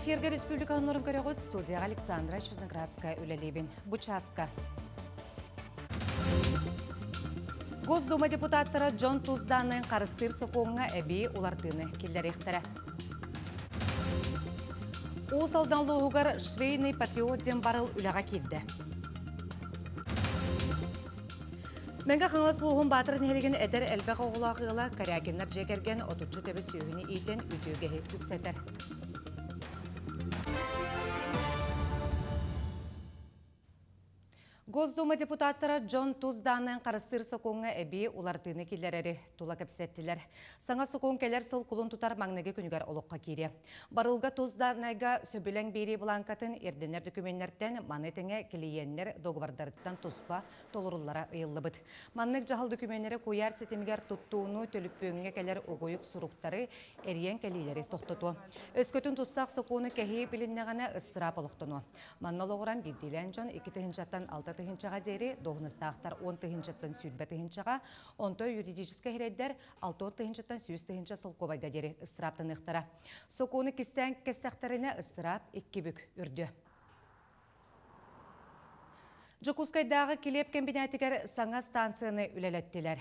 Эфирге Республиканың нұрын көріғыт студия Александра Черноградская үлелебін. Бучаска. Госдума депутаттары Джон Тузданның қарыстыр соқуңа әбей улардыны келдеректері. Осалдан лоғығар швейный патриотден барыл үліға келді. Мәңгі қаңа сұлығын батырын елеген әдір әлбәқ оғылағыла корягенлер жекерген отучу төбі сүйіні ейтен үтігеге үксетер. Госдума депутаттары Джон Тузданның қарыстыр соқуңа әбей улардыны келдерері тула кәпсеттілер. Саңа соқуң келер сыл құлын тұтар маңнығы күнігер олыққа кере. Барылға Тузданныға сөбілен бері бұланқатын ерденер документтерден манетіңе келейенлер доғвардарыттан тұспа толырылара ұйылы бұд. Маннық жағыл документтері көяр сетімгер тұттуыны төліппөңге келер оғойық сұруқтары әрен келейлері тоқтыту. Өскөтін тұссақ соқуыны кәхей біліннеғаны ыстырап олықтыну. Маннал оғыран биддейлен жон 2-6 тыгынчага дери, доғыныстақтар 10 тыгынчаттан сүйдбе тыгынчага, 10 юридическа хереддер 6 тыгынчаттан сүйіз тыгынча солқобайда дери ыстыраптан ықтара. Сокуны кестен кестақтарына ыстырап 2 бүк үрді. Жокускайдағы келеп комбинатигер саңа станцияны үлелеттілер.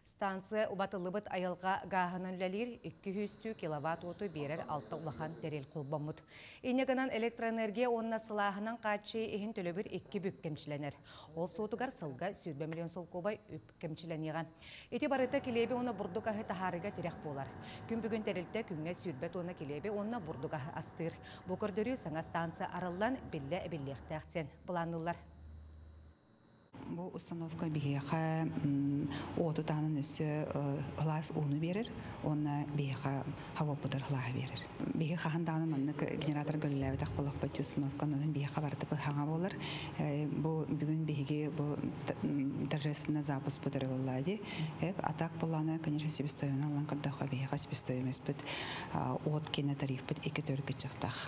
Станция убатылыбыт айылға ғағынан үлелер 200 киловатт оты берер 6 улахан терел қолбамыд. Инегінен электроэнергия онына сылағынан қачы ехін төлөбір 2 бүк кемчіленер. Ол соотығар сылға 100 миллион сол кобай үп кемчіленеға. Эти барыта келебе оны бұрдуғағы тахарыға терек болар. Күн бүгін терелте күнге 100 оны келебе оны бұрдуғағы астыр. Бұқырдөрі саңа станция арылдан білі-біліқтәқтен бұланылар. Бу установка бейха оту танын үсі ғлас уны берір, оны бейха хава бұдар ғлаға берір. Бейхе қағындағыны мұнық генератор гөліләві тақпылық бәтті установканы бейха барды бұлхаңа болыр. Бұл бүгін бейхеге торжественный запуск бұдары болады. Атақ бұланы, конечно, себестойын алан қырдаққа бейха себестойымыз бұд от кені тариф бұд 2-4 чықтақ.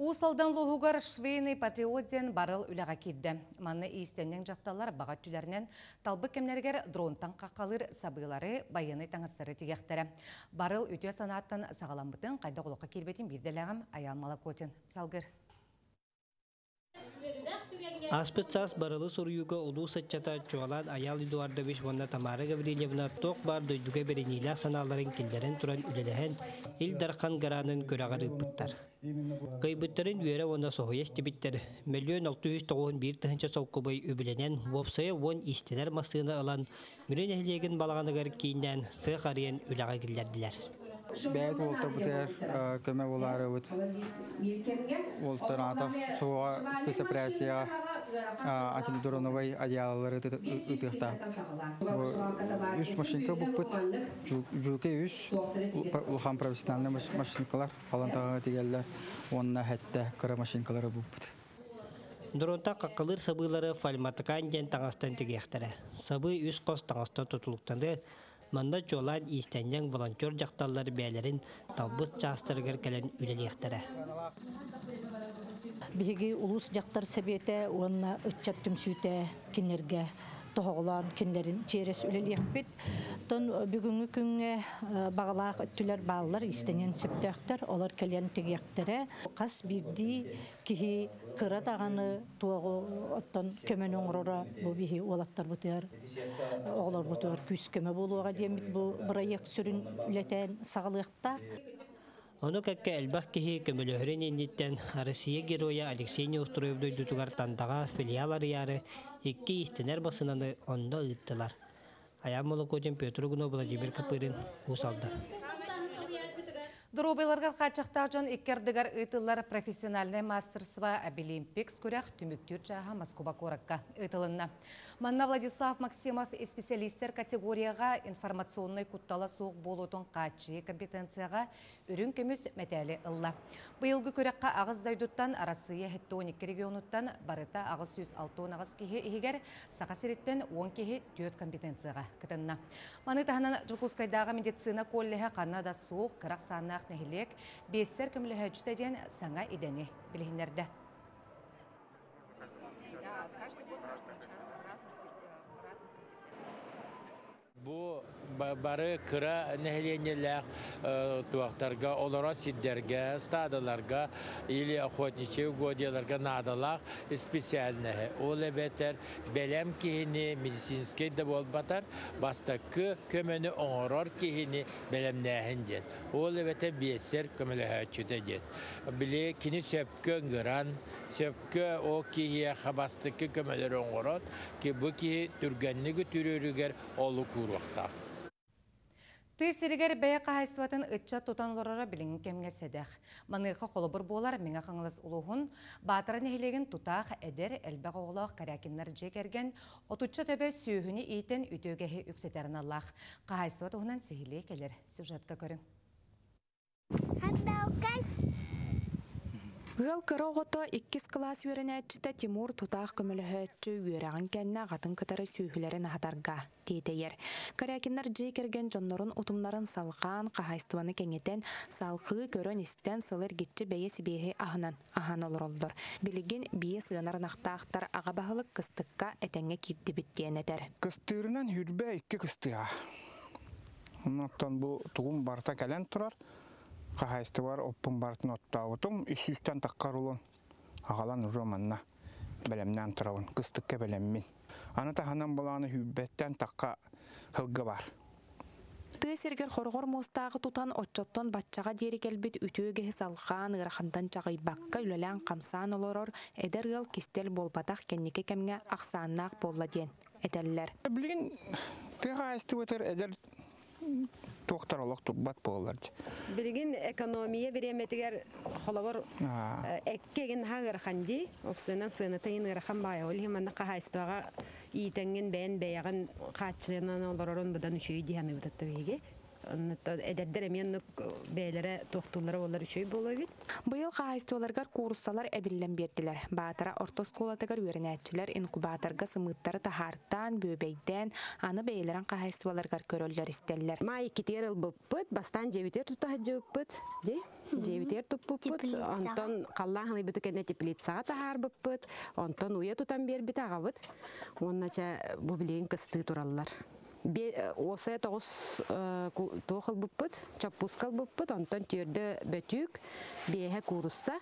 Усалдан лоғығар швейный патриотден барыл үліға келді. Манны истеннен жақталар баға түлерінен талбы кемнергер дронтан қаққалыр сабылары байыны таңыстары тегектері. Барыл өте санаттан сағаламбытын қайда қолыққа келбетін бірделәғым Аян Малакотин. Салғыр. Аспецас барылы соруюга улуу саччата чуалан Аял Эдуардович ванна Тамара Гаврилевна тоқ бар дөйдүге беренилер саналарын килдерен туран үлелеген ил дархан гаранын көрағары бұттар. Кайбыттарын үйері онда соғыяш дебиттер. 1,691 тыхынча солқыбай өбіленен вопсая вон истелер мастығына алан мүрен әхілеген балағанығар кейіннен сық ариян үліға келдерділер. Бәйт олта бұтер көмі олары өт. Олтан атап соға спецоперация антидроновай одеялары үтіқта. Үш машинка бұқпыт, жүке үш ұлған профессиональный машинкалар, қалантаға тегелі, онына әтті қыры машинкалары бұқпыт. Дронта қаққылыр сабылары фальматықан ден таңастан тегектері. Сабы үш қос таңастан тұтылықтанды, манда жолан истеннен волонтер жақталары бәлерін талбыт жастырғыр кәлін үлелектері. Биһиги улус жақтар сәбеті онна үтчат түмсүйті кенерге тоғылан кенлерін черес үлелектбет. Тон бүгінгі күнге бағалақ өттілер бағалар истенен сөптіқтер, олар кәлен тегектері. Қас бірді кихи қыра дағаны туағы оттан көмен оңырора бұл біхи олаттар бұтығар, оғылар бұтығар күс көмі болуға демет бұл бұрайық сүрін үлетен сағылықтақ. Оны кәкке әлбақ кехи көміліғірін ендеттен Россия героя Алексей Неустроевдой дұтығар таңдаға филиалары яры 2 истенер басынаны онда ұйттылар. Аян Малакотин, Петр Гуно, Владимир Капырин, Усалда. Дұрубайларға қачақтақ жон иккердігер ұйтылар профессиональный мастерства Обилимпикс көрәқ түміктер жаға Москва коракка ұйтылынна. Манна Владислав Максимов специалистер категорияға информационный құттала соқ болудың қачы компетенцияға үрін көміс мәтәлі ұлла. Бұйылғы көрәққа ағыз дайдуттан арасыйы 12 регионуттан барыта ағыз 106 ағыз кеге егер сақа сереттен 10 кеге 4 компетенцияға кітінна. Маны тағынан Жокускайдағы медицина коллеге қанада соқ қырақ санақ нәхілек бессер көмілі хөджтеден саңа идені білігіндерді. Bu barı kıra nehliyenyeler tuaktarga, olara sidderge, stadalarga, ili охотничьи угодьяларга надалах специal nehe. O lebeter belem kihini medisinske de bolbatar, bastakı kömeni oğrar kihini belem nehinden. O lebeter biyeser kömeli haçüde den. Bile kini söpkö ngıran, söpkö o kihiye xabastıkı kömeleri oğrar ki bu kihi türgenliği türürüger olu kuruqta. Тысырыгер бәйі қағайсыватын үтча тұтанларара біліңін кемге седех. Маныққа қолыбыр болар меңа қаңылыз ұлығын, батырын ехілеген тұтақ әдер әлбәқ оғылақ кәрәкінлер жекерген, отуча төбе сүйіхіні ейтін үтөгеге үксетерін аллақ. Қағайсыват оғынан сихилей келер. Сюжетка көрің. Гыл кырогото 2 класс үйренәтчіті Тимур тұтақ көміліхетчі үйерағын кәнна ғатын кытары сүйхілерін ағатарға дейдейер. Кәрәкінлер жей керген жонларын ұтымларын салған қағайстываны кәңетен салқығы көрін істен сылыр кетчі бәйе сібейі ағынан аған олыр олдыр. Білігін бие сығынарын ақтақтар аға бағылық қыстыққа әтәңе кирді біттен әтер. Кыстырынан хүрбе 2 кыстыға. Оннан бұл тұғым барта кәлен тұрар. Қағайсты бар, оппын бартын оттауытым, үстен таққар олын. Ағалан романна бәлемнен тұрауын, қыстыққа бәлеммен. Аны тағанан боланы хүббеттен таққа хылғы бар. Тысыргер хоргор мостағы тұтан отчоттон батчаға дері келбет үтөге салған ырахандан чағай баққа үлелен қамсан олорор, әдер ғыл кестел болбатақ кеннеке кәмге ақсаннақ болла ден. Әтәлілер. Білген қағайсты өтір әдер тоқтар олық тұқбат болыларды. Білген экономия береметігер қолабыр әккеген хағыр қанди, опсынан сынытайын ұрақан бай ол, хеманна қағайстыға иетенген бәйін бәйіған қатшылынан оларырын бұдан үшөй дейіні өтетті бейге. Әдердер әменнік бәйлері тоқтулары олар үшөй болу бит. Бұйыл қағайстыларғар курсалар әбіллен берділер. Батыра ортосколатығар өрінәтчілер инкубаторға сымыттары тахарттан, бөбейден, аны бәйлерін қағайстыларғар көрілер істелер. Ма екетер ыл бұппыт, бастан жевітер тұтағы жевіппыт, де? Жевітер тұппыт, онтан қаллан ханы біті кәне теплицаға тахар бұппыт, онтан уя тұтан бер біті ағабыт, оннача бұл білеген кысты тұралылар. Осы тоғыз тоқыл бұппыт, чаппускал бұппыт, онтан түрді бөтік, бейхе курусса,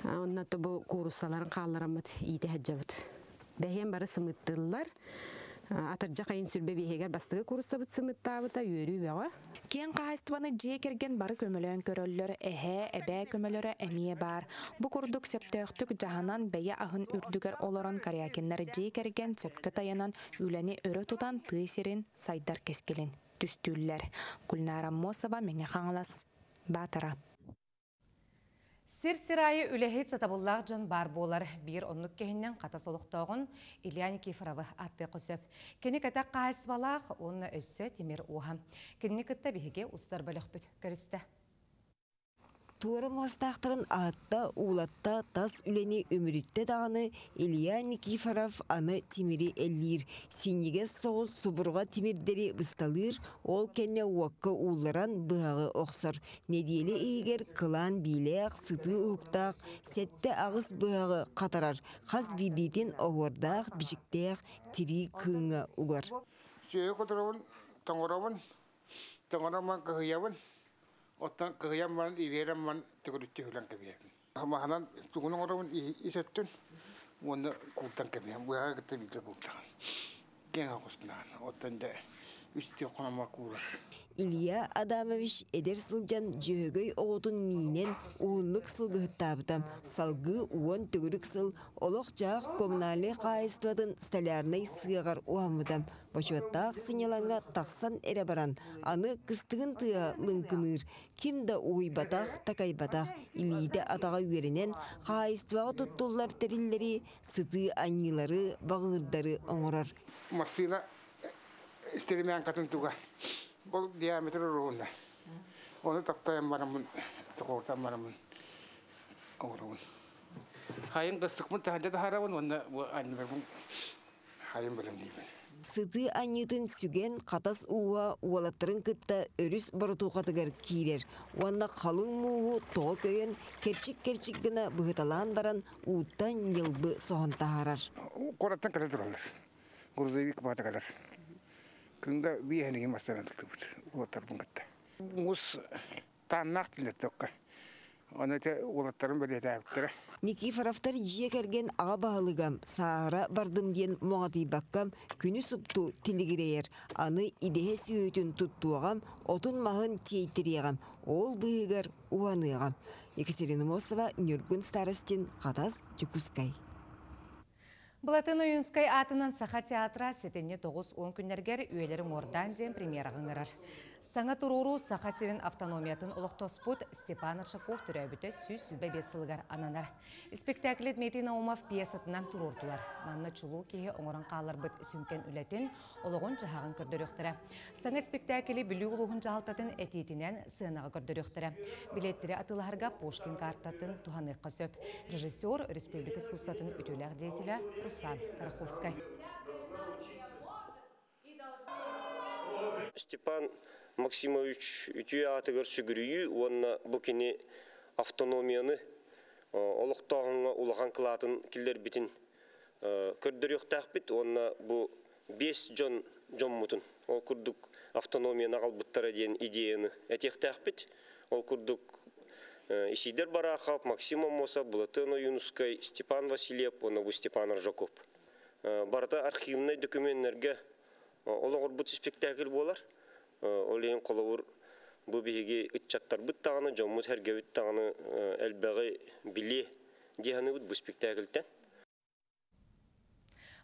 оннаты бұл куруссаларын қаларамыд, иеті әджабыд. Бәйхен бары сымыттылар, атыржа қайын сүрбе бейхегер бастығы курусса бұд сымыттабыда үйері бәға. Кен қағайстываны жей керген бары көмілен көрөллөр, әбә көмілері әмие бар. Бұ күрдік сөптөқтік жағанан бәйе ағын үрдігер оларын кариакенлер жей керген сөпкі таянан үләне өрі тұтан тыйсерін сайдар кескелін. Түстүллер. Гүлнара Мосова меңе қаңылас. Батыра. Сир-сирайы үләхет сатабыллақ жан бар болар. Bir онлық кехіннен қата солықтағын Илья Никифоровы атты қосып. Кені кәтәк қағайсыбалақ, оны өссі темір оға. Кені кітті бігеге ұстар бөлік бүт көрісті. Туары мостақтырын ағытта, улатта, тас үлені өмірітті дағаны Илья Никифоров аны темірі әллер. Сенеге соғыз сұбырға темірдері бұсталыр, ол кәне уаққы уларан бұғағы оқсыр. Неделі егер қылан билеғ, сыты ұқтақ, сәтті ағыз бұғағы қатарар. Қаз бейдетін оғырдақ, бішіктеғ, тiri кыңа ұғар. Сүйе құтырауын, таңыраман қығыявын. Оттан кыгыямман ирерэмман төгөрүттү хүлэн кебиэбин. Хамаханан тугунун оробун исеттүн, уонда култан кебиэм. Буяга кытта битэ култан. Кенга куспинан. Оттан да үстү конама курар. Илья Адамович эдер сылжан жөгөй оғытын миинен уынлык сылгыттабытам. Салгы уон төгөрүк сыл олох жақ коммуналы қайыстыватын столярнай сыгар уамыдам. Бочуаттақ сыняланға тақсан әрі баран. Аны кыстығын тыа лыңкыныр. Кимда уйбатақ, такайбатақ, илейді атаға үйерінен қайыстываға тұттулар тәрілері, сыты аннилары, бағырдары оңырар. Масына істерімен қатын туға. Бұл диаметрі руында. Оны таптайын барамын, тұқортан барамын, оңырауын. Хайын қыстықмын тағында харауын, оны анниларым хайын білім деймін. Сыты аннитын сүген қатас уға уалаттырын кытта өріс барытуқатығар кейрер. Уанна қалың мұғы тоғы көйін керчик гына бұғыталан баран уыттан елбі соғын тағарар. Қораттан кәлі тұралар. Грузовик бата кәлер. Күнге бейенеген бастанатықты бұд, олаттардың қытта. Мұз таннақ тілді тоққа. Оны те олаттарын біледі әбіттірі. Никифоровтар жие керген аға бағылығам, сағара бардым ден моғатый баққам, күні сұпту тілігірейер. Аны идеhe сүйетін тұттуағам, отын мағын тейттірегам, ол бұйығар уанығам. Екатерина Мосова, Нюргун старостин, Қатас, Чукускай. Бұлатын Уюнскай атынан Саха театра сетенне 9-10 күннергер үйелерін ордан ден премьера ғыңырар. Саңа тұруру Саха сирин автономиятын ұлықтоспут Степан Аршаков түрәбіті сүз-сүбе бесілгар ананар. Спектаклет Метин Наумов пьесатынан тұрурдылар. Манны чулу кейі оңырын қалар бұд сүнкен үлетін олығын жағағын көрдіріқтірі. Саңа спектакли білі ұлығын жағалтатын әтетінен сынаға көрдіріқтірі. Билеттері атыларға Пушкин картатын туғаныққа сөп. Режиссер Республика искусстватын үтілер дейтілі Руслан Тараховскай. Степан Максимович үтіе атығыр сүгірігі, онына бұкені автономияны олықтағыңа ұлаған қылатын келдер бітін көрдір өқтақ біт, онына бұл 5 жон мұтын. Ол күрдік автономияны қалбыттара дейін идеяны әтектақ біт. Ол күрдік Исидер Барахов, Максим Амоса, Бұлатын Уюнскай, Степан Васильев, оны бұл Степан Аржаков. Барда архивный документтерге олығыр бұт спектакль болар. Олейін қолауыр бұл бейге үтчаттар бұт тағаны, жоммұт әрге бұт тағаны әлбәғі біле дейіні бұт бұл спектакльтен.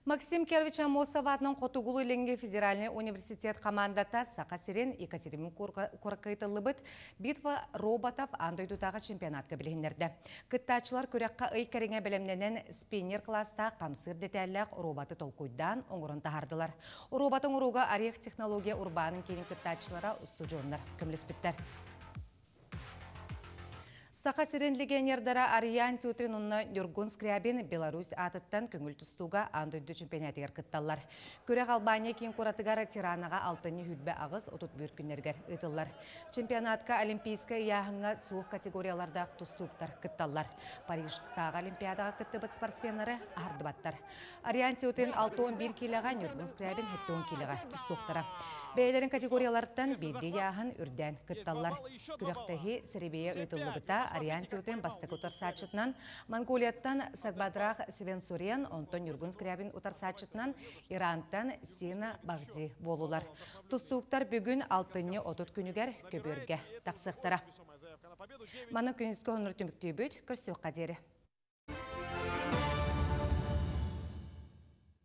Максим Кервич Амосов атынан Қотугулы Ленге федеральный университет командата Сақа сирен Екатерин Куркайтылы бұд битва роботов андойдутағы чемпионатқа білгендерді. Кыттачылар көрекқа үй кәріңе білімненен спиннер класста қамсыр детәлләқ роботы толкуйдан оңырын тағардылар. Роботың ұруға арех технология урбанын кейін кыттачылара ұсты жонлар көміліспіттер. Сақа сирен легионердара Ариан Тютрин ұнна Нюргун Скрябин Беларусь атыттан көңіл тұстуға андойды чемпионатығар кытталар. Көрек Албания кейін құратығар тиранаға алтыны хүтбе ағыз отут бір күннергер ұтылар. Чемпионатқа олимпийска яғыңа суық категориялардақ тұстуқтар кытталар. Парижтағы олимпиадаға кытты бұт спортсменлары арды баттар. Ариан Тютрин 6-11 килаға, Нюргун Скрябин 7-10 килаға тұстуқтара. Бәйлерін категориялардан бейді яғын үрден кытталар. Күректегі сіребейе ұйтылы бұта Ариан Тютрин бастық ұтарсатшытынан, Монголияттан Сагбадрақ Севенсурен, онтон Нюргун Скрябин ұтарсатшытынан Ирантан Сина Бағди болулар. Тұстуықтар бүгін 6-30 күнігер көберге тақсықтара. Маны күнізгі оныр түміктей бүт, көрсеуқ қадері.